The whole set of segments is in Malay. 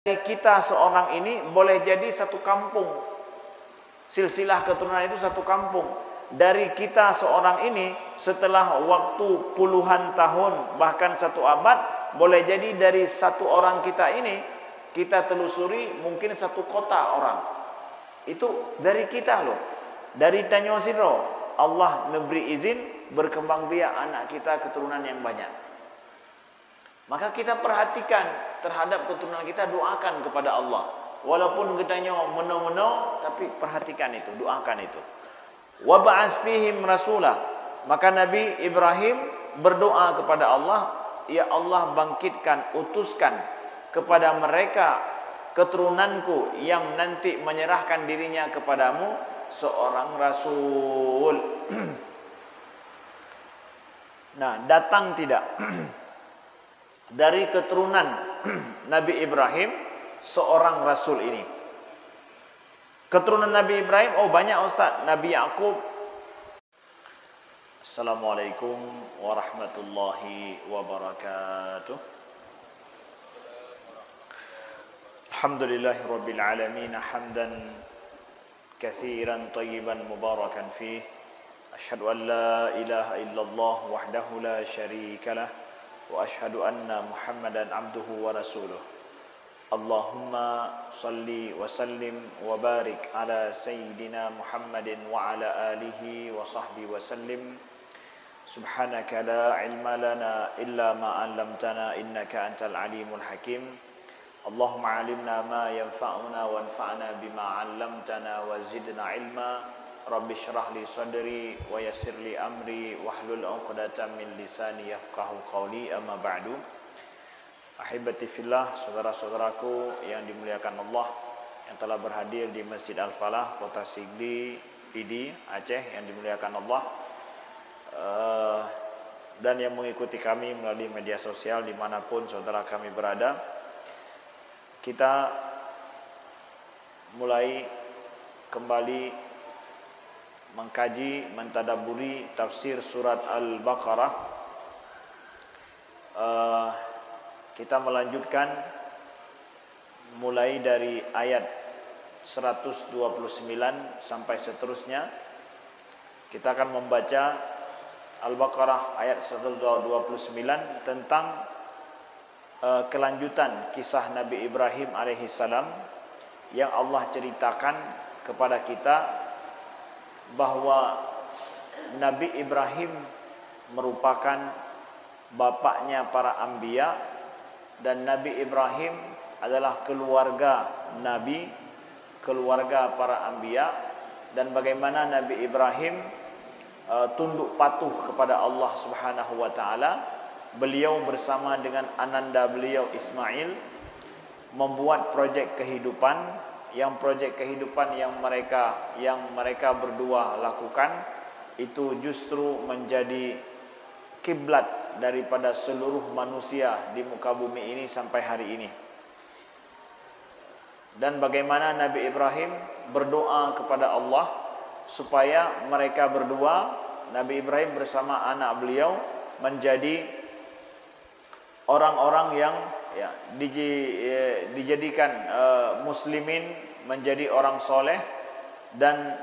Dari kita seorang ini boleh jadi satu kampung. Silsilah keturunan itu satu kampung. Dari kita seorang ini setelah waktu puluhan tahun bahkan satu abad, boleh jadi dari satu orang kita ini kita telusuri mungkin satu kota orang. Itu dari kita loh. Dari Tanyo Siro Allah memberi izin berkembang biak anak kita keturunan yang banyak. Maka kita perhatikan terhadap keturunan kita, doakan kepada Allah. Walaupun gedanya meno-meno, tapi perhatikan itu, doakan itu. Wa ba'as fihim rasulah. Maka Nabi Ibrahim berdoa kepada Allah, ya Allah bangkitkan, utuskan kepada mereka keturunanku yang nanti menyerahkan dirinya kepadamu seorang rasul. Nah, datang tidak dari keturunan Nabi Ibrahim seorang rasul ini. Keturunan Nabi Ibrahim, oh banyak Ustaz. Nabi Yakub. Assalamualaikum warahmatullahi wabarakatuh. Alhamdulillahirabbil alamin hamdan katsiran tayyiban mubarakan fih. Asyhadu an la ilaha illallah wahdahu la syarikalah. Wa ashhadu anna Muhammadan abduhu wa rasuluh. Allahumma salli wa sallim wa barik ala sayyidina Muhammadin wa ala alihi wa sahbihi wa sallim. Subhanaka la ilma lana illa ma 'allamtana innaka antal alimul hakim. Allahumma 'allimna ma yanfa'una wanfa'na bima 'allamtana wa zidna ilma. Rabbi syrah li sadri wa yassir li amri wahlul 'uqdatam min lisani yafqahu qawli, amma ba'du. Ahibati fillah, saudara-saudaraku yang dimuliakan Allah, yang telah berhadir di Masjid Al-Falah, Kota Sigli, Pidi, Aceh, yang dimuliakan Allah, dan yang mengikuti kami melalui media sosial dimanapun saudara kami berada. Kita mulai kembali mengkaji, mentadaburi tafsir surat Al-Baqarah. Kita melanjutkan mulai dari ayat 129 sampai seterusnya. Kita akan membaca Al-Baqarah ayat 129 tentang kelanjutan kisah Nabi Ibrahim alaihissalam yang Allah ceritakan kepada kita bahwa Nabi Ibrahim merupakan bapaknya para anbiya, dan Nabi Ibrahim adalah keluarga Nabi, keluarga para anbiya, dan bagaimana Nabi Ibrahim tunduk patuh kepada Allah Subhanahu wa taala. Beliau bersama dengan ananda beliau Ismail membuat projek kehidupan, yang mereka berdua lakukan itu justru menjadi kiblat daripada seluruh manusia di muka bumi ini sampai hari ini. Dan bagaimana Nabi Ibrahim berdoa kepada Allah supaya mereka berdua, Nabi Ibrahim bersama anak beliau, menjadi orang-orang yang dijadikan muslimin, menjadi orang soleh. Dan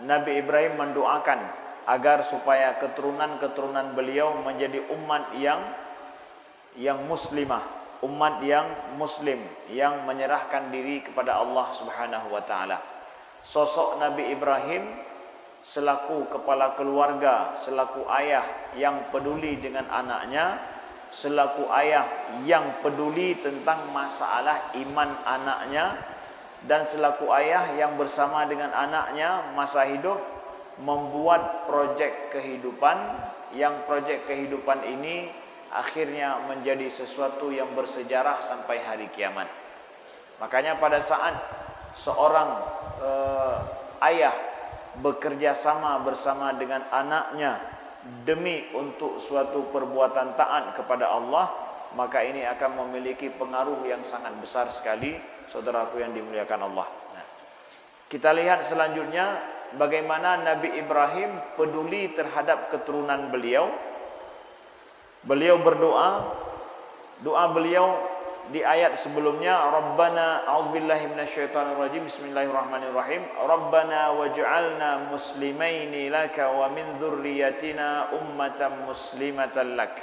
Nabi Ibrahim mendoakan agar supaya keturunan-keturunan beliau menjadi umat yang muslimah, umat yang muslim, yang menyerahkan diri kepada Allah Subhanahu wa taala. Sosok Nabi Ibrahim selaku kepala keluarga, selaku ayah yang peduli dengan anaknya, selaku ayah yang peduli tentang masalah iman anaknya, dan selaku ayah yang bersama dengan anaknya masa hidup membuat projek kehidupan, yang projek kehidupan ini akhirnya menjadi sesuatu yang bersejarah sampai hari kiamat. Makanya pada saat seorang ayah bekerja sama bersama dengan anaknya demi untuk suatu perbuatan taat kepada Allah, maka ini akan memiliki pengaruh yang sangat besar sekali, saudaraku yang dimuliakan Allah. Nah, kita lihat selanjutnya bagaimana Nabi Ibrahim peduli terhadap keturunan beliau. Beliau berdoa, doa beliau di ayat sebelumnya, Rabbana a'udzubillahi minasyaitonirrajim, bismillahirrahmanirrahim, Rabbana waj'alna muslimaini laka wa min dzurriyyatina ummatan muslimatan lak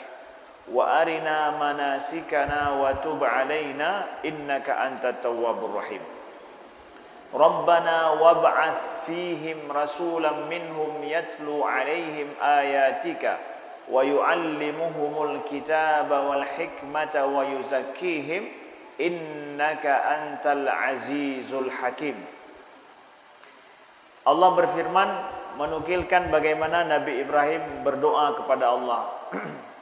wa arina manasikana wa tub 'alaina innaka antat tawwabur rahim. Rabbana wab'ats fihim rasulan minhum yatlu 'alaihim ayatika wa yu'allimuhumul kitaba wal hikmata wa yuzakkihim innaka antal azizul hakim. Allah berfirman menukilkan bagaimana Nabi Ibrahim berdoa kepada Allah.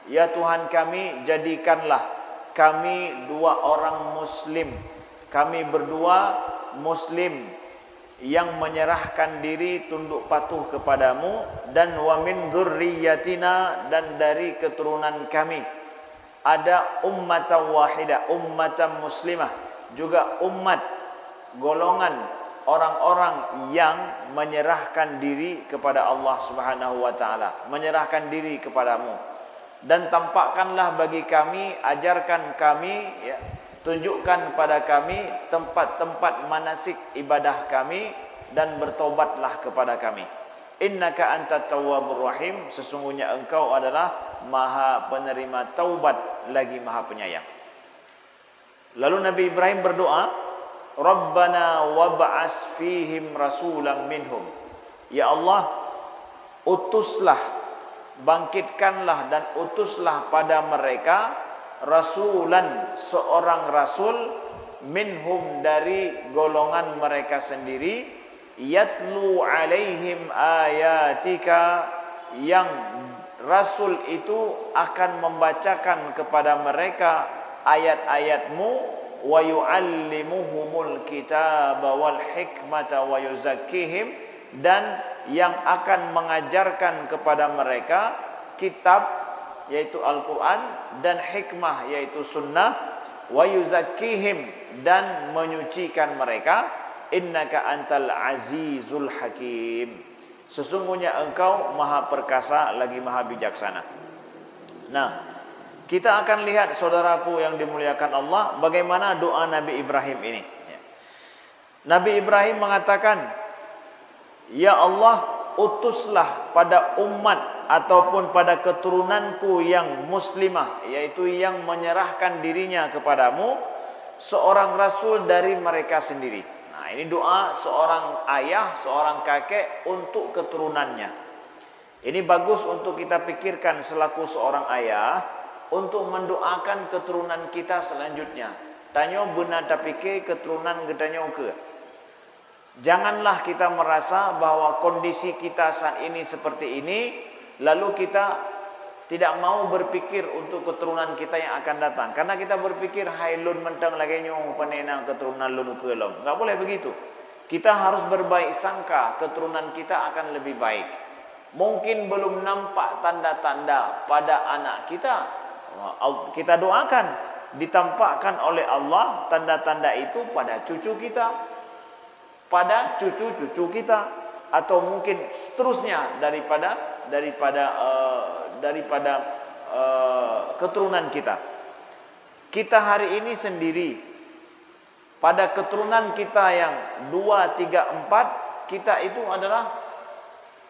Ya Tuhan kami, jadikanlah kami dua orang muslim. Kami berdua muslim yang menyerahkan diri tunduk patuh kepadamu, dan wa min dzurriyyatina, dan dari keturunan kami ada ummatan wahidah, ummatan muslimah, juga umat golongan orang-orang yang menyerahkan diri kepada Allah Subhanahu wa taala, menyerahkan diri kepadamu. Dan tampakkanlah bagi kami, ajarkan kami, ya, tunjukkan pada kami tempat-tempat manasik ibadah kami, dan bertobatlah kepada kami. Innaka antat tawwabur rahim, sesungguhnya engkau adalah maha penerima taubat lagi maha penyayang. Lalu Nabi Ibrahim berdoa, Rabbana wab'ats fihim rasulan minhum. Ya Allah, utuslah, bangkitkanlah dan utuslah pada mereka rasulan, seorang rasul, minhum, dari golongan mereka sendiri, yatlu alaihim ayatika, yang rasul itu akan membacakan kepada mereka ayat-ayatmu, wa yu'allimuhumul kitaba wal hikmata wa yuzakkihim, dan yang akan mengajarkan kepada mereka kitab yaitu Al-Quran dan hikmah yaitu sunnah, wa yuzakkihim, dan menyucikan mereka, innaka antal azizul hakim, sesungguhnya engkau maha perkasa lagi maha bijaksana. Nah, kita akan lihat saudaraku yang dimuliakan Allah, bagaimana doa Nabi Ibrahim ini. Nabi Ibrahim mengatakan, ya Allah, utuslah pada umat ataupun pada keturunanku yang muslimah, yaitu yang menyerahkan dirinya kepadamu, seorang rasul dari mereka sendiri. Nah, ini doa seorang ayah, seorang kakek untuk keturunannya. Ini bagus untuk kita pikirkan selaku seorang ayah, untuk mendoakan keturunan kita selanjutnya. Tanyo benar tak pikir keturunan getanyo ke. Janganlah kita merasa bahwa kondisi kita saat ini seperti ini, lalu kita tidak mau berpikir untuk keturunan kita yang akan datang. Karena kita berpikir, hai lun mentang lagi nyong penenang keturunan lun ukelom. Enggak boleh begitu. Kita harus berbaik sangka keturunan kita akan lebih baik. Mungkin belum nampak tanda-tanda pada anak kita. Kita doakan ditampakkan oleh Allah tanda-tanda itu pada cucu kita, pada cucu-cucu kita, atau mungkin seterusnya daripada keturunan kita. Kita hari ini sendiri, pada keturunan kita yang 2, 3, 4, kita itu adalah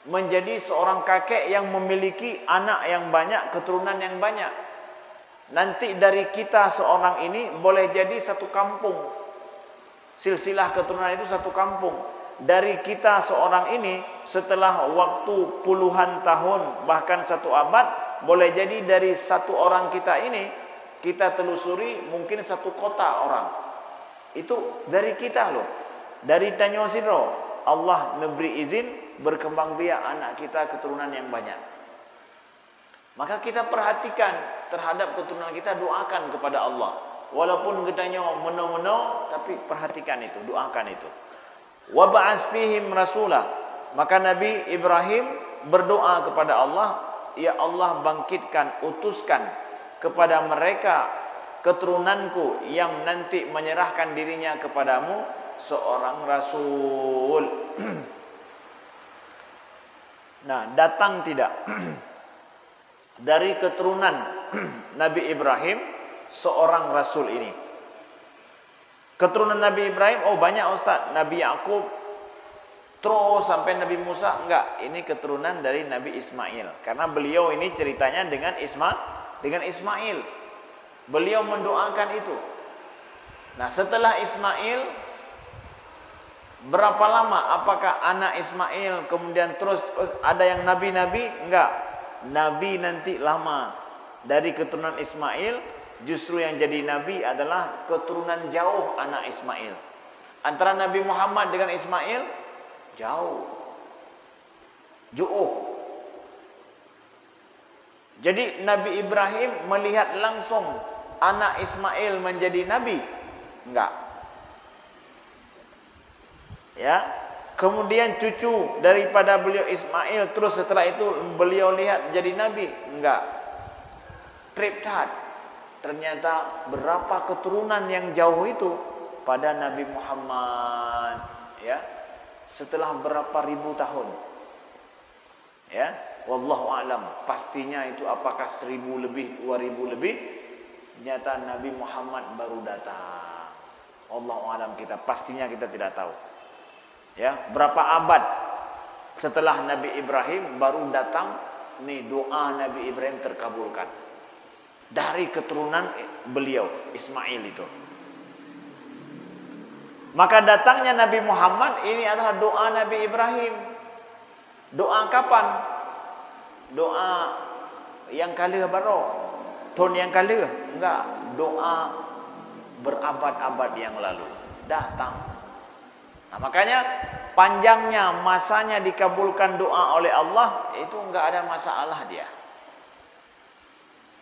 menjadi seorang kakek yang memiliki anak yang banyak, keturunan yang banyak. Nanti dari kita seorang ini boleh jadi satu kampung. Silsilah keturunan itu satu kampung. Dari kita seorang ini, setelah waktu puluhan tahun, bahkan satu abad, boleh jadi dari satu orang kita ini, kita telusuri mungkin satu kota orang. Itu dari kita loh. Dari Tanyo Sidro, Allah memberi izin berkembang biak anak kita keturunan yang banyak. Maka kita perhatikan terhadap keturunan kita, doakan kepada Allah. Walaupun getanya meno-meno, tapi perhatikan itu, doakan itu. Wa ba'ats fihim rasulah. Maka Nabi Ibrahim berdoa kepada Allah, ya Allah, bangkitkan, utuskan kepada mereka keturunanku yang nanti menyerahkan dirinya kepadamu seorang rasul. Nah, datang tidak dari keturunan Nabi Ibrahim seorang rasul ini. Keturunan Nabi Ibrahim, oh banyak Ustaz. Nabi Yakub terus sampai Nabi Musa, enggak. Ini keturunan dari Nabi Ismail. Karena beliau ini ceritanya dengan Ismail. Beliau mendoakan itu. Nah, setelah Ismail, berapa lama? Apakah anak Ismail kemudian terus ada yang nabi-nabi? Enggak. Nabi nanti lama. Dari keturunan Ismail, justru yang jadi nabi adalah keturunan jauh anak Ismail. Antara Nabi Muhammad dengan Ismail jauh. Jadi Nabi Ibrahim melihat langsung anak Ismail menjadi nabi? Enggak. Ya. Kemudian cucu daripada beliau Ismail terus setelah itu beliau lihat jadi nabi? Enggak. Triptat. Ternyata berapa keturunan yang jauh itu pada Nabi Muhammad, ya. Setelah berapa ribu tahun. Ya, wallahu alam. Pastinya itu apakah 1000 lebih, 2000 lebih? Ternyata Nabi Muhammad baru datang. Wallahu alam, pastinya kita tidak tahu. Ya, berapa abad setelah Nabi Ibrahim baru datang nih doa Nabi Ibrahim terkabulkan. Dari keturunan beliau Ismail itu. Maka datangnya Nabi Muhammad ini adalah doa Nabi Ibrahim. Doa kapan? Doa yang kali baru. Tahun yang kali? Enggak. Doa berabad-abad yang lalu. Datang. Nah, makanya panjangnya masanya dikabulkan doa oleh Allah itu enggak ada masalah dia.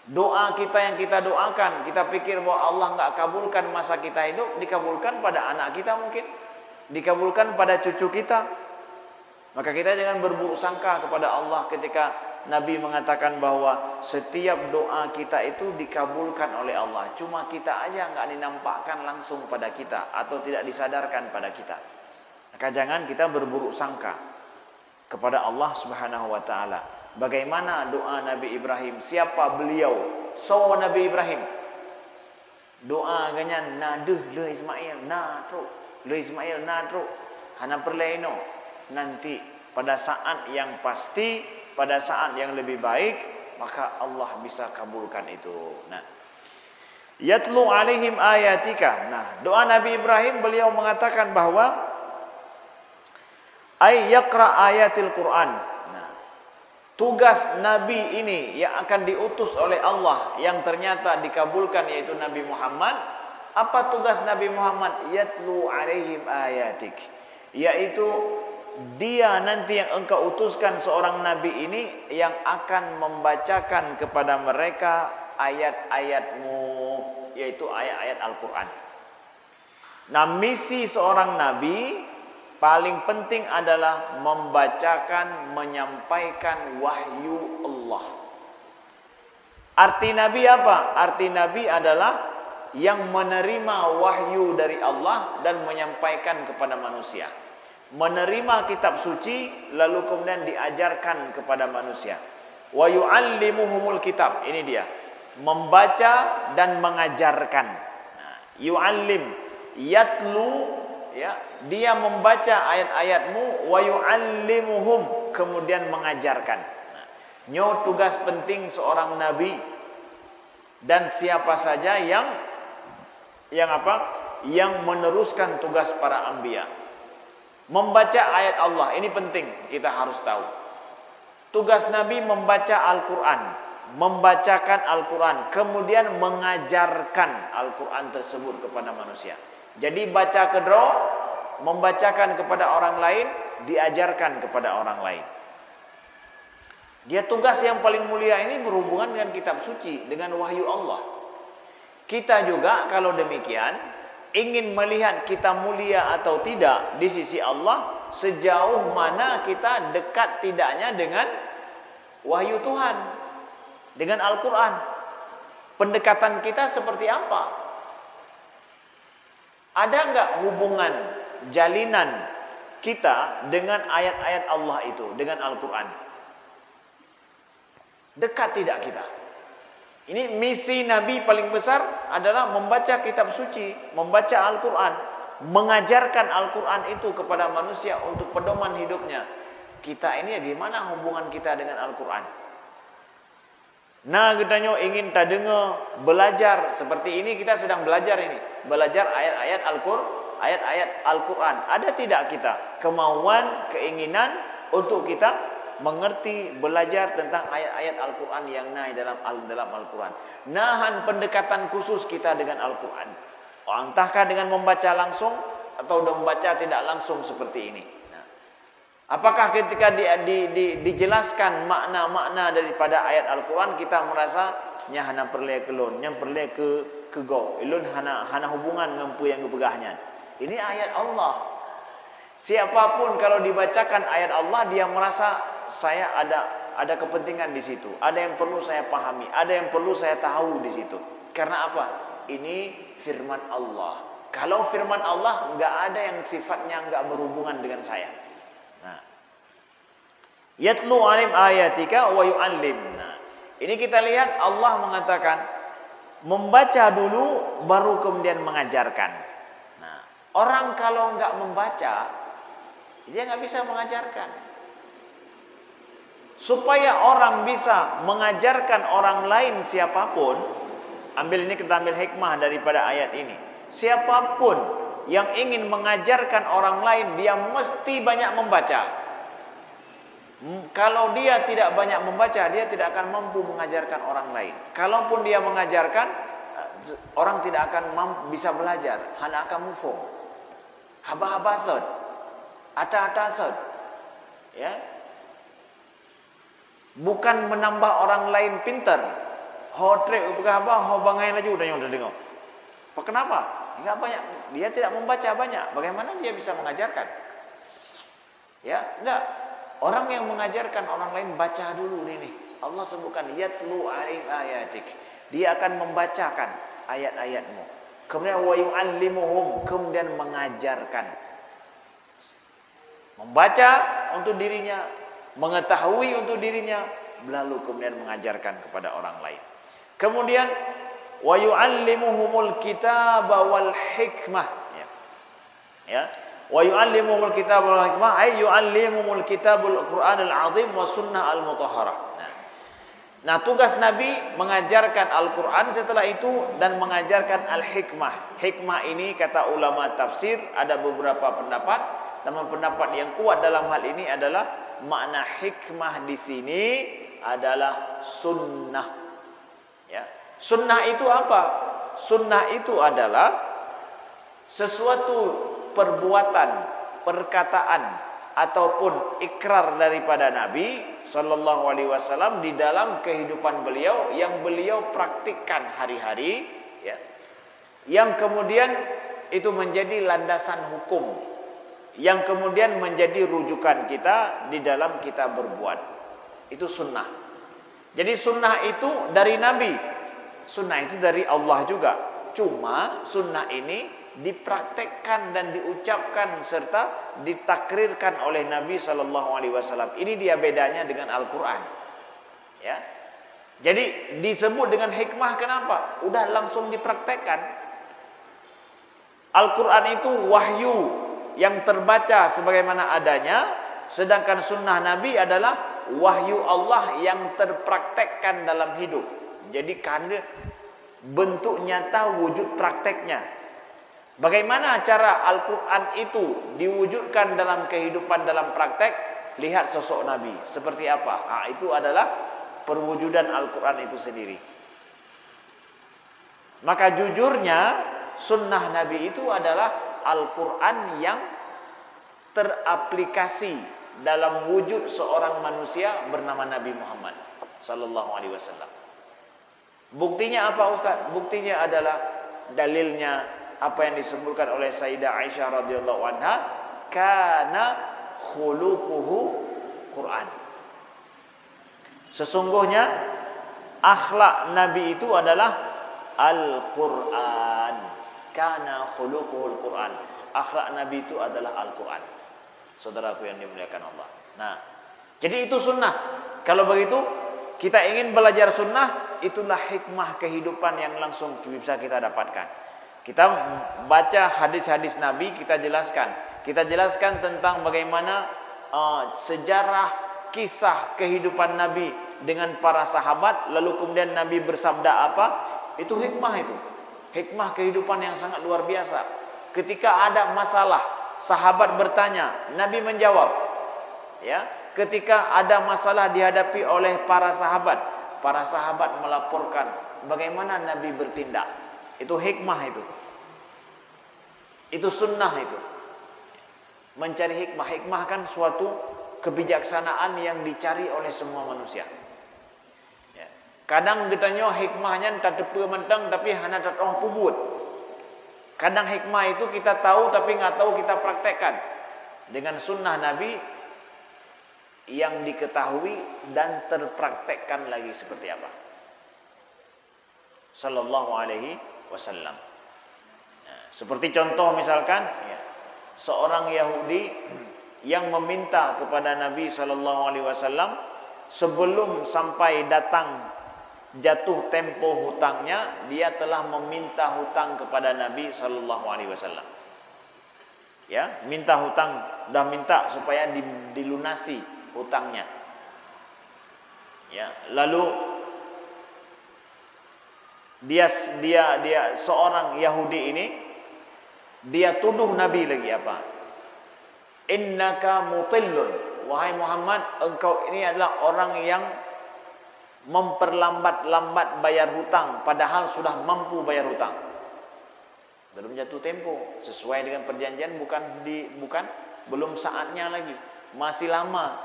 Doa kita yang kita doakan, kita pikir bahwa Allah enggak kabulkan masa kita hidup, dikabulkan pada anak kita mungkin, dikabulkan pada cucu kita. Maka kita jangan berburuk sangka kepada Allah ketika Nabi mengatakan bahwa setiap doa kita itu dikabulkan oleh Allah. Cuma kita aja enggak dinampakkan langsung pada kita atau tidak disadarkan pada kita. Maka jangan kita berburuk sangka kepada Allah Subhanahu wa taala. Bagaimana doa Nabi Ibrahim? Siapa beliau? So Nabi Ibrahim. Doa ganyan naduh le Ismail nadru. Le Ismail nadru. Hana perlaino. Nanti pada saat yang pasti, pada saat yang lebih baik, maka Allah bisa kabulkan itu. Nah, yatlu alaihim ayatika. Nah, doa Nabi Ibrahim beliau mengatakan bahwa ay yaqra ayatil Quran. Nah, tugas Nabi ini yang akan diutus oleh Allah yang ternyata dikabulkan yaitu Nabi Muhammad. Apa tugas Nabi Muhammad? Yatlu alaihim ayatik. Yaitu dia nanti yang engkau utuskan seorang Nabi ini yang akan membacakan kepada mereka ayat-ayatmu, yaitu ayat-ayat Al-Quran. Nah, misi seorang Nabi paling penting adalah membacakan, menyampaikan wahyu Allah. Arti Nabi apa? Arti Nabi adalah yang menerima wahyu dari Allah dan menyampaikan kepada manusia. Menerima kitab suci lalu kemudian diajarkan kepada manusia. Wa yu'allimuhumul kitab. Ini dia. Membaca dan mengajarkan. Nah, yu'allim, yatlu, ya, dia membaca ayat-ayatmu, wa yu'allimuhum, kemudian mengajarkan. Nah, nyo tugas penting seorang nabi dan siapa saja yang apa? Yang meneruskan tugas para anbiya. Membaca ayat Allah, ini penting, kita harus tahu. Tugas Nabi membaca Al-Quran, membacakan Al-Quran, kemudian mengajarkan Al-Quran tersebut kepada manusia. Jadi baca kedro, membacakan kepada orang lain, diajarkan kepada orang lain. Dia tugas yang paling mulia ini berhubungan dengan kitab suci, dengan wahyu Allah. Kita juga kalau demikian ingin melihat kita mulia atau tidak di sisi Allah, sejauh mana kita dekat tidaknya dengan wahyu Tuhan, dengan Al-Quran. Pendekatan kita seperti apa? Ada enggak hubungan, jalinan kita dengan ayat-ayat Allah itu, dengan Al-Quran? Dekat tidak kita? Ini misi Nabi paling besar adalah membaca kitab suci, membaca Al-Quran, mengajarkan Al-Quran itu kepada manusia untuk pedoman hidupnya. Kita ini gimana hubungan kita dengan Al-Quran? Nah, kita ingin dengar, belajar seperti ini, kita sedang belajar ini, belajar ayat-ayat Al-Quran. Ada tidak kita kemauan, keinginan untuk kita mengerti, belajar tentang ayat-ayat Al-Quran yang naik dalam Al-Quran? Nahan pendekatan khusus kita dengan Al-Quran. Entahkah dengan membaca langsung atau membaca tidak langsung seperti ini. Apakah ketika dijelaskan makna-makna daripada ayat Al-Quran kita merasa nya hana perle kelon, nya perle ke go, ilun hana hubungan ngampu yang kepegahnya. Ini ayat Allah. Siapapun kalau dibacakan ayat Allah dia merasa saya ada kepentingan di situ, ada yang perlu saya pahami, ada yang perlu saya tahu di situ. Karena apa? Ini firman Allah. Kalau firman Allah enggak ada yang sifatnya enggak berhubungan dengan saya. Nah, yatlu alim ayatika wa yu'allim. Nah, ini kita lihat Allah mengatakan membaca dulu baru kemudian mengajarkan. Nah, orang kalau enggak membaca dia enggak bisa mengajarkan. Supaya orang bisa mengajarkan orang lain siapapun, kita ambil hikmah daripada ayat ini. Siapapun yang ingin mengajarkan orang lain, dia mesti banyak membaca. Kalau dia tidak banyak membaca, dia tidak akan mampu mengajarkan orang lain. Kalaupun dia mengajarkan, orang tidak akan bisa belajar. Hanya akan mufung. Haba-haba sod. Ata-ata sod. Ya. Bukan menambah orang lain pintar. Hotre apa, hobangai lagi udah dengar. Kenapa? Enggak banyak, dia tidak membaca banyak. Bagaimana dia bisa mengajarkan? Ya, enggak. Orang yang mengajarkan orang lain baca dulu ini. Allah sebutkan yatlu ayatik. Dia akan membacakan ayat-ayatmu. Kemudian wa yu'allimuhum, kemudian mengajarkan. Membaca untuk dirinya, mengetahui untuk dirinya, lalu kemudian mengajarkan kepada orang lain. Kemudian wa yu'allimuhumul kitaba wal hikmah. Ya. Wa yu'allimuhumul kitaba wal hikmah ay yu'allimuhumul kitabul Qur'anul azim wa sunnah al-mutahharah. Nah, tugas Nabi mengajarkan Al-Qur'an setelah itu dan mengajarkan al-hikmah. Hikmah ini kata ulama tafsir ada beberapa pendapat, namun pendapat yang kuat dalam hal ini adalah makna hikmah di sini adalah sunnah. Ya. Sunnah itu apa? Sunnah itu adalah sesuatu perbuatan, perkataan ataupun ikrar daripada Nabi sallallahu alaihi wasallam di dalam kehidupan beliau yang beliau praktikkan hari-hari, ya. Yang kemudian itu menjadi landasan hukum, yang kemudian menjadi rujukan kita di dalam kita berbuat. Itu sunnah. Jadi sunnah itu dari Nabi. Sunnah itu dari Allah juga. Cuma sunnah ini dipraktekkan dan diucapkan serta ditakrirkan oleh Nabi sallallahu alaihi wasallam. Ini dia bedanya dengan Al-Qur'an. Ya. Jadi disebut dengan hikmah kenapa? Udah langsung dipraktekkan. Al-Qur'an itu wahyu yang terbaca sebagaimana adanya, sedangkan sunnah Nabi adalah wahyu Allah yang terpraktekkan dalam hidup. Jadi karena bentuk nyata wujud prakteknya. Bagaimana cara Al-Quran itu diwujudkan dalam kehidupan dalam praktek? Lihat sosok Nabi seperti apa. Itu adalah perwujudan Al-Quran itu sendiri. Maka jujurnya sunnah Nabi itu adalah Al-Quran yang teraplikasi dalam wujud seorang manusia bernama Nabi Muhammad sallallahu alaihi wasallam. Buktinya apa Ustaz? Buktinya adalah dalilnya apa yang disebutkan oleh Sayyidah Aisyah radhiyallahu anha, kana khuluquhu Quran. Sesungguhnya akhlak Nabi itu adalah Al-Quran. Kana khuluquhul Quran. Akhlak Nabi itu adalah Al-Quran. Saudaraku yang dimuliakan Allah. Nah, jadi itu sunnah. Kalau begitu, kita ingin belajar sunnah, itulah hikmah kehidupan yang langsung bisa kita dapatkan. Kita baca hadis-hadis Nabi, kita jelaskan. Kita jelaskan tentang bagaimana sejarah, kisah kehidupan Nabi dengan para sahabat. Lalu kemudian Nabi bersabda apa? Itu hikmah itu. Hikmah kehidupan yang sangat luar biasa. Ketika ada masalah, sahabat bertanya, Nabi menjawab. Ya, ketika ada masalah dihadapi oleh para sahabat melaporkan bagaimana Nabi bertindak. Itu hikmah itu. Itu sunnah itu. Mencari hikmah. Hikmah kan suatu kebijaksanaan yang dicari oleh semua manusia. Ya. Kadang ditanya hikmahnya tak tepa mentang tapi hanya tak orang pubut. Kadang hikmah itu kita tahu tapi nggak tahu kita praktekkan. Dengan sunnah Nabi yang diketahui dan terpraktekkan lagi seperti apa. Sallallahu alaihi wasallam. Nah, seperti contoh misalkan, ya, seorang Yahudi yang meminta kepada Nabi sallallahu alaihi wasallam sebelum sampai datang jatuh tempo hutangnya, dia telah meminta hutang kepada Nabi sallallahu alaihi wasallam. Ya, minta hutang, dah minta supaya dilunasi hutangnya. Ya, lalu dia seorang Yahudi ini dia tuduh Nabi lagi apa? Innaka mutillun, wahai Muhammad, engkau ini adalah orang yang memperlambat-lambat bayar hutang padahal sudah mampu bayar hutang. Belum jatuh tempo, sesuai dengan perjanjian belum saatnya lagi, masih lama.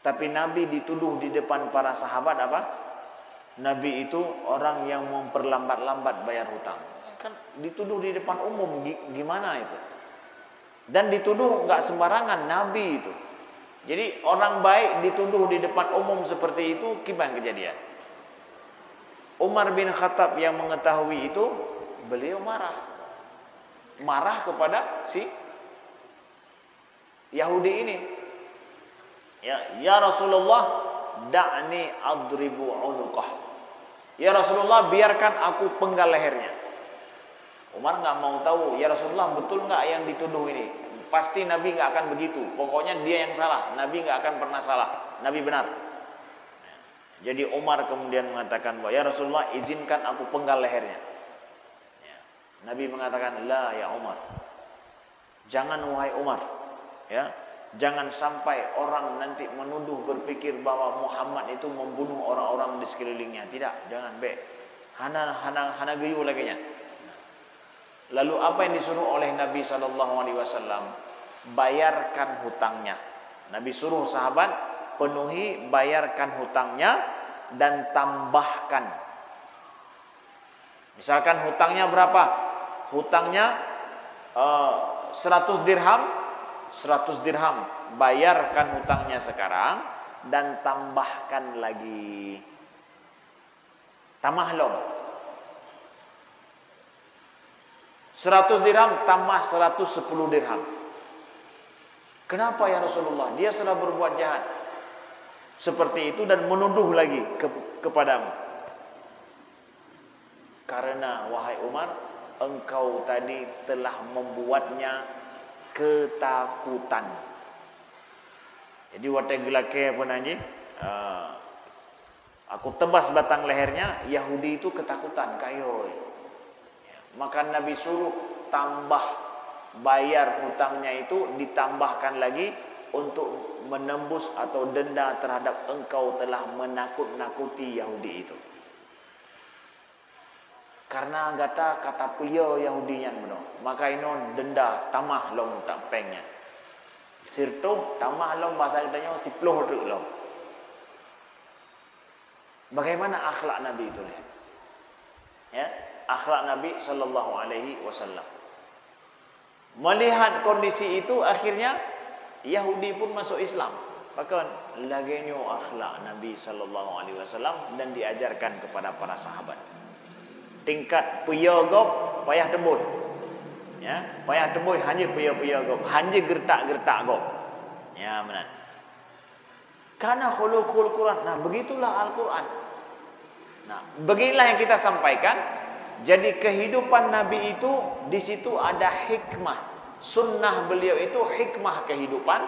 Tapi Nabi dituduh di depan para sahabat apa? Nabi itu orang yang memperlambat-lambat bayar hutang. Kan dituduh di depan umum, gimana itu? Dan dituduh enggak sembarangan, Nabi itu. Jadi orang baik dituduh di depan umum seperti itu, gimana kejadian? Umar bin Khattab yang mengetahui itu, beliau marah. Marah kepada si Yahudi ini. Ya Rasulullah, da'ni adribu unuqah. Ya Rasulullah, biarkan aku penggal lehernya. Umar enggak mau tahu, ya Rasulullah, betul enggak yang dituduh ini? Pasti Nabi enggak akan begitu. Pokoknya dia yang salah, Nabi enggak akan pernah salah. Nabi benar. Jadi Umar kemudian mengatakan, ya Rasulullah, izinkan aku penggal lehernya. Nabi mengatakan, la ya Umar. Jangan wahai Umar. Ya, jangan sampai orang nanti menuduh berpikir bahwa Muhammad itu membunuh orang-orang di sekelilingnya. Tidak, jangan be. Hana geyu laginya. Lalu apa yang disuruh oleh Nabi SAW? Bayarkan hutangnya. Nabi suruh sahabat penuhi, bayarkan hutangnya dan tambahkan. Misalkan hutangnya berapa? Hutangnya 100 dirham. 100 dirham. Bayarkan hutangnya sekarang dan tambahkan lagi. Tamahlum. 100 dirham tambah 110 dirham. Kenapa ya Rasulullah? Dia sudah berbuat jahat seperti itu dan menuduh lagi kepadamu. Karena wahai Umar, engkau tadi telah membuatnya ketakutan. Jadi waktu gelake apa nanti? Aku tebas batang lehernya. Yahudi itu ketakutan kayo. Maka Nabi suruh tambah bayar hutangnya itu, ditambahkan lagi untuk menembus atau denda terhadap engkau telah menakut-nakuti Yahudi itu. Karena kata puyo Yahudinya benar. Maka ino denda tamah long tampengnya. Sirtu tamah long bahasa kitanya 10 ruk long. Bagaimana akhlak Nabi itu? Ya, akhlak Nabi sallallahu alaihi wasallam. Melihat kondisi itu akhirnya Yahudi pun masuk Islam. Bahkan lagenyo akhlak Nabi sallallahu alaihi wasallam dan diajarkan kepada para sahabat. Tingkat puyogop payah tembus. Ya, payah tembus hanya puyogop, hanya gertak-gertak gop. Ya, benar. Kana khuluqul Quran. Nah, begitulah Al-Quran. Nah, beginilah yang kita sampaikan. Jadi kehidupan Nabi itu di situ ada hikmah. Sunnah beliau itu hikmah kehidupan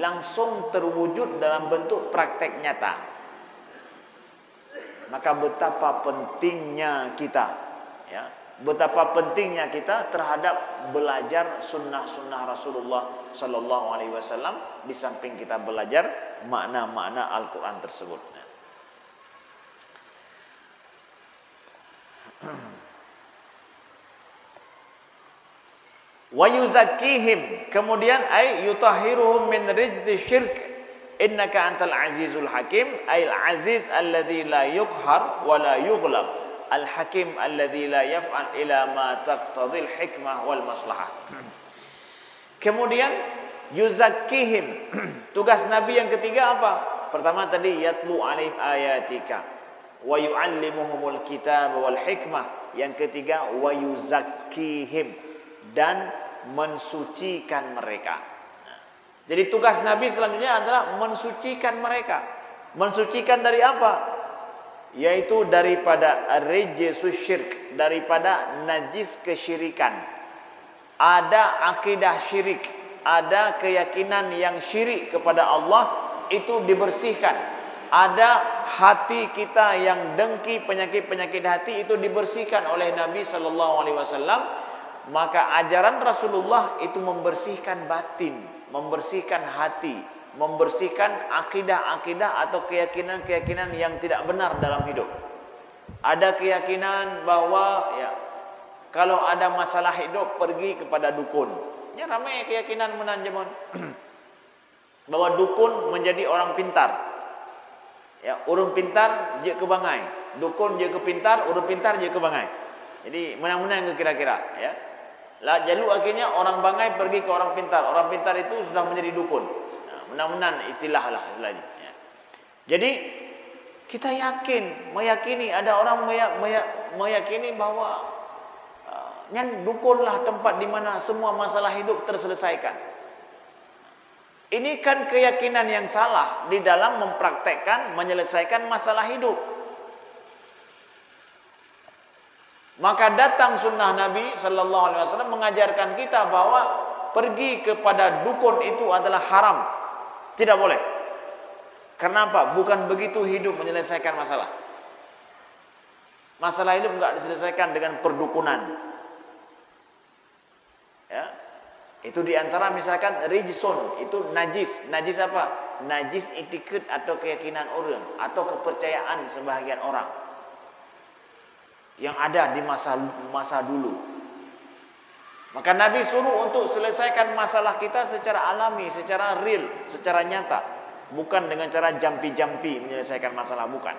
langsung terwujud dalam bentuk praktek nyata. Maka betapa pentingnya kita, ya, betapa pentingnya kita terhadap belajar sunnah-sunnah Rasulullah Sallallahu Alaihi Wasallam di samping kita belajar makna-makna Al-Quran tersebut. Wa yuzakkihim, kemudian ay yutahhiruhum min rijzi syirk innaka antal azizul hakim, ay al aziz alladhi la yuqhar wa la yughlab, al hakim alladhi la yaf'al ila ma taqtadil hikmah wal maslahah. Kemudian yuzakkihim, tugas Nabi yang ketiga apa? Pertama tadi yatlu alaihim ayatika wa yu'allimuhumul kitab wal hikmah. Yang ketiga wa yuzakkihim, dan mensucikan mereka. Jadi tugas Nabi selanjutnya adalah mensucikan mereka. Mensucikan dari apa? Yaitu daripada rijsus syirk, daripada najis kesyirikan. Ada akidah syirik, ada keyakinan yang syirik kepada Allah, itu dibersihkan. Ada hati kita yang dengki, penyakit-penyakit hati, itu dibersihkan oleh Nabi sallallahu alaihi wasallam. Maka ajaran Rasulullah itu membersihkan batin, membersihkan hati, membersihkan akidah-akidah atau keyakinan-keyakinan yang tidak benar dalam hidup. Ada keyakinan bahwa ya, kalau ada masalah hidup pergi kepada dukun. Ya, ramai keyakinan menanjaman bahwa dukun menjadi orang pintar. Ya, urun pintar je ke bangai, dukun je ke pintar, urun pintar je ke bangai. Jadi menang-menang ke kira-kira, ya. Lalu akhirnya orang bangai pergi ke orang pintar. Orang pintar itu sudah menjadi dukun. Menang-menang istilah lah istilahnya. Ya. Jadi kita meyakini ada orang meyakini bahwa dukunlah tempat di mana semua masalah hidup terselesaikan. Ini kan keyakinan yang salah di dalam mempraktekkan menyelesaikan masalah hidup. Maka datang sunnah Nabi sallallahu alaihi wasallam mengajarkan kita bahwa pergi kepada dukun itu adalah haram. Tidak boleh. Kenapa? Bukan begitu hidup menyelesaikan masalah. Masalah hidup enggak diselesaikan dengan perdukunan. Ya. Itu diantara misalkan rijsun, itu najis. Najis apa? Najis etiket atau keyakinan orang atau kepercayaan sebahagian orang yang ada di masa dulu. Maka Nabi suruh untuk selesaikan masalah kita secara alami, secara real, secara nyata, bukan dengan cara jampi-jampi menyelesaikan masalah, bukan.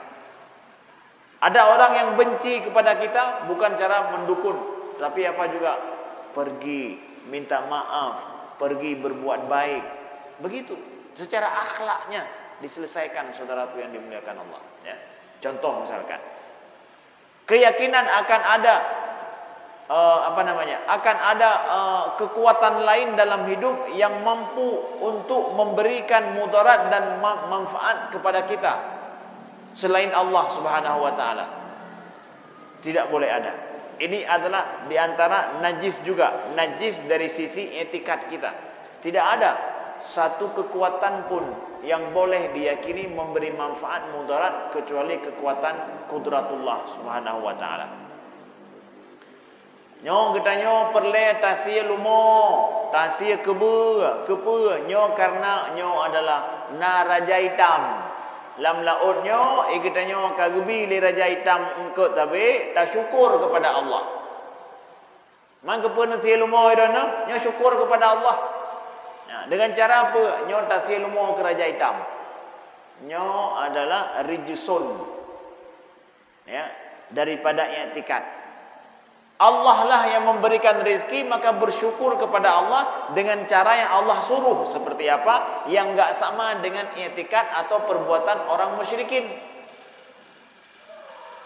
Ada orang yang benci kepada kita bukan cara mendukun, tapi apa juga pergi minta maaf, pergi berbuat baik. Begitu secara akhlaknya diselesaikan, saudaraku yang dimuliakan Allah, ya. Contoh misalkan keyakinan akan ada akan ada kekuatan lain dalam hidup yang mampu untuk memberikan mudarat dan manfaat kepada kita selain Allah Subhanahu wa taala. Tidak boleh ada. Ini adalah di antara najis juga, najis dari sisi etikat kita. Tidak ada satu kekuatan pun yang boleh diyakini memberi manfaat mudarat kecuali kekuatan kudratullah Subhanahu wa taala. Nyo kita nyo perle tasia lumo, tasia kepe nyo karena nyo adalah na raja hitam. Lam laut nyo kita nyo kagebi le raja hitam engkau tapi tak syukur kepada Allah. Man kepe tasia lumo idana nyo syukur kepada Allah. Nah, dengan cara apa? Nyo tasia lumo ke raja hitam. Nyo adalah rijsun. Ya, daripada i'tikad. Allah lah yang memberikan rezeki, maka bersyukur kepada Allah dengan cara yang Allah suruh. Seperti apa? Yang enggak sama dengan i'tikad atau perbuatan orang musyrikin.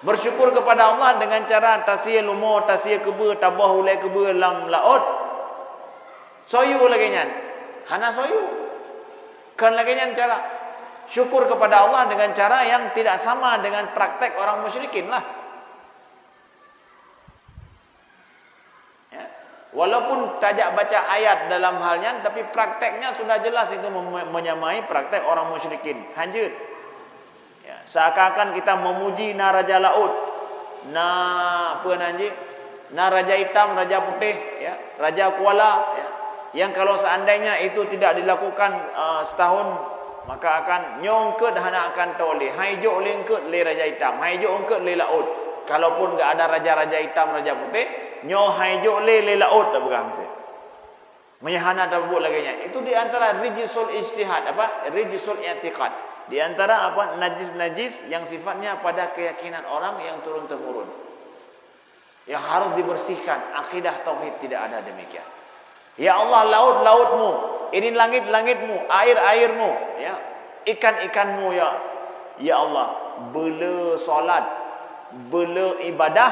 Bersyukur kepada Allah dengan cara tasia lumo, tasia kebe, tabah ulai kebe lam laut. Soyu lagi nyan. Hana soyu. Kan lagi nyan cara. Syukur kepada Allah dengan cara yang tidak sama dengan praktek orang musyrikin lah. Ya. Walaupun tajak baca ayat dalam halnya, tapi prakteknya sudah jelas itu menyamai praktek orang musyrikin. Hanjut. Ya. Seakan-akan kita memuji na Raja Laut, na apa nanti, na Raja Hitam, Raja Putih, ya, Raja Kuala, ya. Yang kalau seandainya itu tidak dilakukan setahun, maka akan nyongket hana akan toleh. Haijo lengket le Raja Hitam, haijo ongket le Laut. Kalaupun enggak ada raja-raja hitam, raja putih, nyo haijo le Laut tak berang mesti. Menyahana tabuk lagi nya. Itu di antara rijisul ijtihad, apa? Rijisul i'tiqad. Di antara apa? Najis-najis yang sifatnya pada keyakinan orang yang turun temurun. Yang harus dibersihkan. Akidah tauhid tidak ada demikian. Ya Allah, laut-lautmu, ini langit-langitmu, air-airmu, ya, ikan-ikanmu, ya Allah, bela solat, bela ibadah,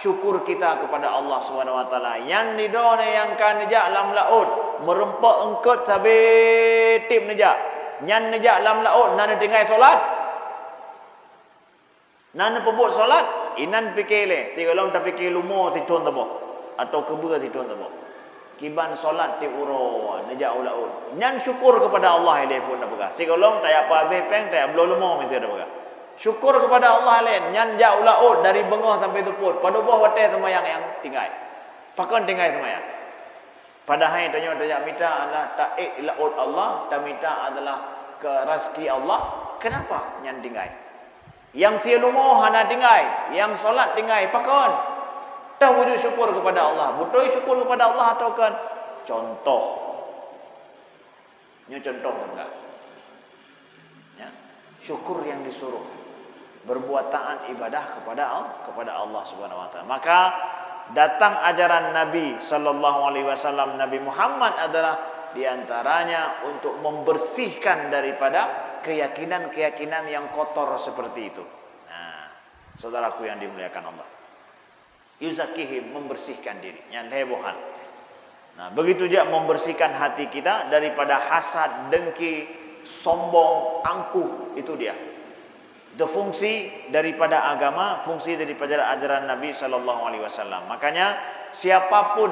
syukur kita kepada Allah SWT. Yang nidone yang kan nejak lam laut, merempak engkut habis tip nejak. Yang nejak lam laut, nana dengai solat, nana pebut solat, inan fikir le, tiga lam tak fikir lumo titun tabo, atau kebura titun tabo. Kiban solat ti uro nejak ulaut. Nyan syukur kepada Allah ile pun dah begah. Sikolong tak apa habis peng tak belum lemo mesti dah begah. Syukur kepada Allah ile nyan jak ulaut dari bengah sampai tuput. Pada buah wate semayang yang tinggai. Pakon tinggai semayang. Padahal tanya tajak mita adalah taik laut Allah, tak mita adalah ke rezeki Allah. Kenapa nyan tinggai? Yang silumo hana tinggai, yang solat tinggai pakon. Dah wujud syukur kepada Allah. Betul syukur kepada Allah atau kan? Contoh. Ini contoh enggak? Ya. Syukur yang disuruh. Berbuat taat ibadah kepada Allah Subhanahu wa taala. Maka datang ajaran Nabi sallallahu alaihi wasallam, Nabi Muhammad adalah di antaranya untuk membersihkan daripada keyakinan-keyakinan yang kotor seperti itu. Nah, saudaraku yang dimuliakan Allah. Yuzakihim, membersihkan diri, yang hebohan. Nah, begitu juga membersihkan hati kita daripada hasad, dengki, sombong, angkuh. Itu dia. Itu fungsi daripada agama, fungsi daripada ajaran Nabi sallallahu alaihi wasallam. Makanya siapapun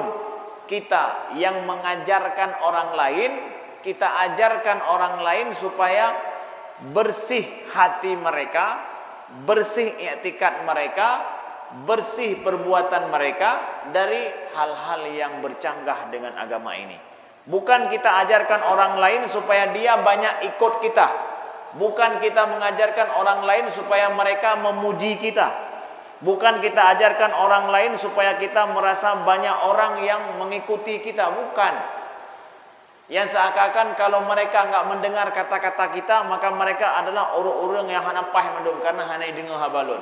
kita yang mengajarkan orang lain, kita ajarkan orang lain supaya bersih hati mereka, bersih i'tikad mereka, bersih perbuatan mereka dari hal-hal yang bercanggah dengan agama ini. Bukan kita ajarkan orang lain supaya dia banyak ikut kita. Bukan kita mengajarkan orang lain supaya mereka memuji kita. Bukan kita ajarkan orang lain supaya kita merasa banyak orang yang mengikuti kita. Bukan. Yang seakan-akan kalau mereka enggak mendengar kata-kata kita, maka mereka adalah orang-orang yang hana pah mendung karena hana dengar habalun.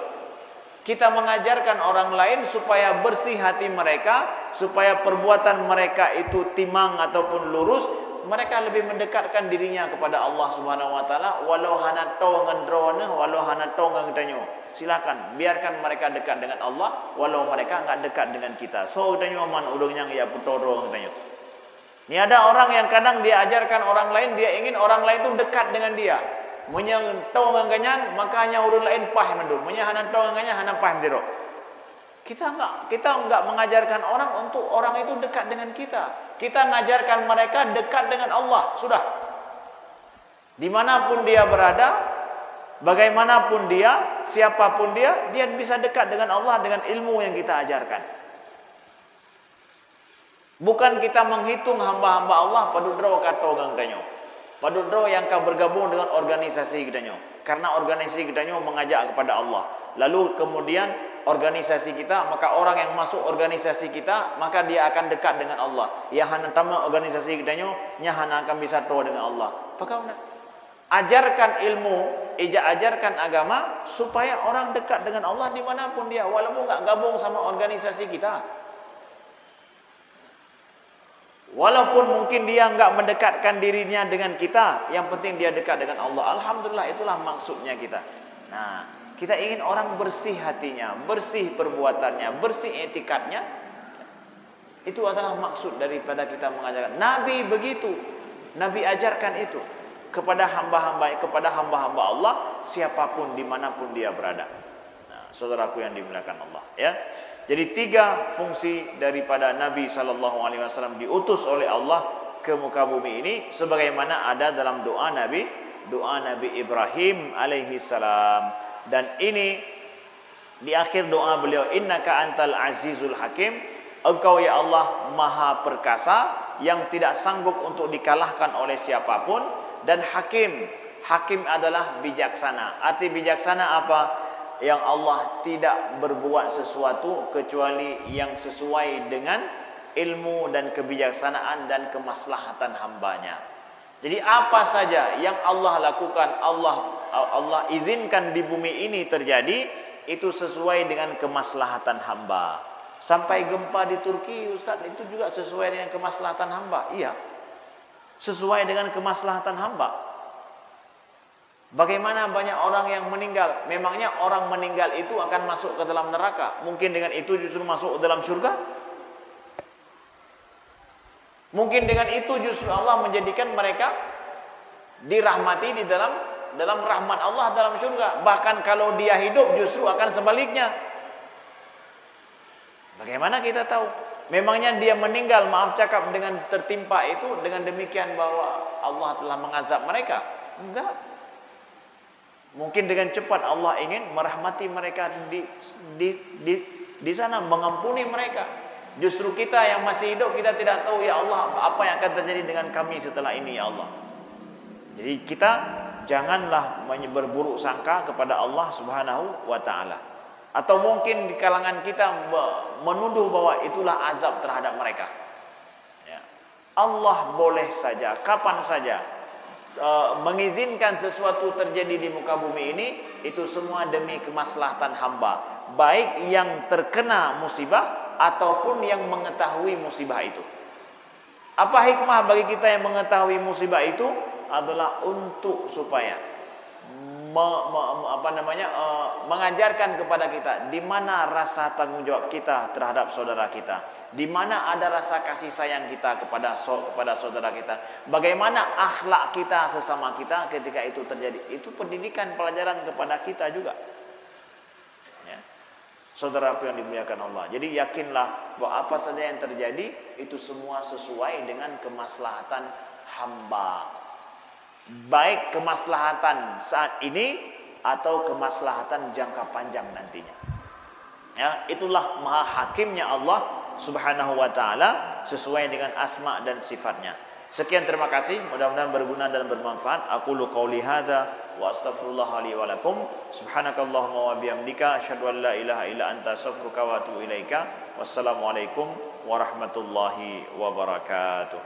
Kita mengajarkan orang lain supaya bersih hati mereka, supaya perbuatan mereka itu timang ataupun lurus, mereka lebih mendekatkan dirinya kepada Allah Subhanahu wa taala walau hana tau ngendrone, walau hana tau ngtanyo. Silakan biarkan mereka dekat dengan Allah walau mereka enggak dekat dengan kita. So tanyo man udungnya ya putoro ngtanyo. Ini ada orang yang kadang dia ajarkan orang lain, dia ingin orang lain itu dekat dengan dia. Menyang tahu ngangkanyan makanya urun lain pah mendur. Menyang hanan tahu ngangkanyan hanan pah mendiro. Kita enggak mengajarkan orang untuk orang itu dekat dengan kita. Kita mengajarkan mereka dekat dengan Allah. Sudah. Dimanapun dia berada, bagaimanapun dia, siapapun dia bisa dekat dengan Allah dengan ilmu yang kita ajarkan. Bukan kita menghitung hamba-hamba Allah padudro kato gangkanyo. Padudro yang kau bergabung dengan organisasi kita nyo. Karena organisasi kita nyo mengajak kepada Allah. Lalu kemudian organisasi kita, maka orang yang masuk organisasi kita, maka dia akan dekat dengan Allah. Ya hana tama organisasi kita nyo, nya hana akan bisa tahu dengan Allah. Bagaimana? Ajarkan ilmu, ajarkan agama supaya orang dekat dengan Allah dimanapun dia, walaupun enggak gabung sama organisasi kita. Walaupun mungkin dia enggak mendekatkan dirinya dengan kita, yang penting dia dekat dengan Allah. Alhamdulillah, itulah maksudnya kita. Nah, kita ingin orang bersih hatinya, bersih perbuatannya, bersih etikatnya. Itu adalah maksud daripada kita mengajarkan. Nabi begitu. Nabi ajarkan itu. kepada hamba-hamba Allah siapapun dimanapun dia berada. Nah, saudaraku yang dimuliakan Allah, ya. Jadi 3 fungsi daripada Nabi SAW diutus oleh Allah ke muka bumi ini, sebagaimana ada dalam doa Nabi Ibrahim alaihi salam. Dan ini di akhir doa beliau, innaka antal azizul hakim, engkau ya Allah maha perkasa yang tidak sanggup untuk dikalahkan oleh siapapun, dan hakim adalah bijaksana. Arti bijaksana apa? Yang Allah tidak berbuat sesuatu kecuali yang sesuai dengan ilmu dan kebijaksanaan dan kemaslahatan hambanya. Jadi apa saja yang Allah lakukan, Allah izinkan di bumi ini terjadi, itu sesuai dengan kemaslahatan hamba. Sampai gempa di Turki, Ustaz, itu juga sesuai dengan kemaslahatan hamba. Iya, sesuai dengan kemaslahatan hamba. Bagaimana banyak orang yang meninggal? Memangnya orang meninggal itu akan masuk ke dalam neraka? Mungkin dengan itu justru masuk ke dalam surga? Mungkin dengan itu justru Allah menjadikan mereka dirahmati di dalam rahmat Allah dalam surga. Bahkan kalau dia hidup justru akan sebaliknya. Bagaimana kita tahu? Memangnya dia meninggal, maaf cakap, dengan tertimpa itu dengan demikian bahwa Allah telah mengazab mereka? Enggak. Mungkin dengan cepat Allah ingin merahmati mereka di sana, mengampuni mereka. Justru kita yang masih hidup, kita tidak tahu ya Allah apa yang akan terjadi dengan kami setelah ini ya Allah. Jadi kita janganlah berburuk sangka kepada Allah Subhanahu wa taala. Atau mungkin di kalangan kita menuduh bahwa itulah azab terhadap mereka. Ya. Allah boleh saja, kapan saja mengizinkan sesuatu terjadi di muka bumi ini, itu semua demi kemaslahatan hamba, baik yang terkena musibah ataupun yang mengetahui musibah itu. Apa hikmah bagi kita yang mengetahui musibah itu? Adalah untuk supaya mengajarkan kepada kita di mana rasa tanggung jawab kita terhadap saudara kita, di mana ada rasa kasih sayang kita kepada saudara kita, bagaimana akhlak kita sesama kita ketika itu terjadi. Itu pendidikan, pelajaran kepada kita juga, ya. Saudaraku yang dimuliakan Allah, jadi yakinlah bahwa apa saja yang terjadi itu semua sesuai dengan kemaslahatan hamba, baik kemaslahatan saat ini atau kemaslahatan jangka panjang nantinya. Ya, itulah maha hakimnya Allah Subhanahu wa taala sesuai dengan asma dan sifatnya. Sekian, terima kasih, mudah-mudahan berguna dan bermanfaat. Aqulu qauli hadza wa astaghfirullah li wa lakum. Subhanakallahumma wa bihamdika asyhadu an la ilaha illa anta astaghfiruka wa atubu ilaika. Wassalamualaikum warahmatullahi wabarakatuh.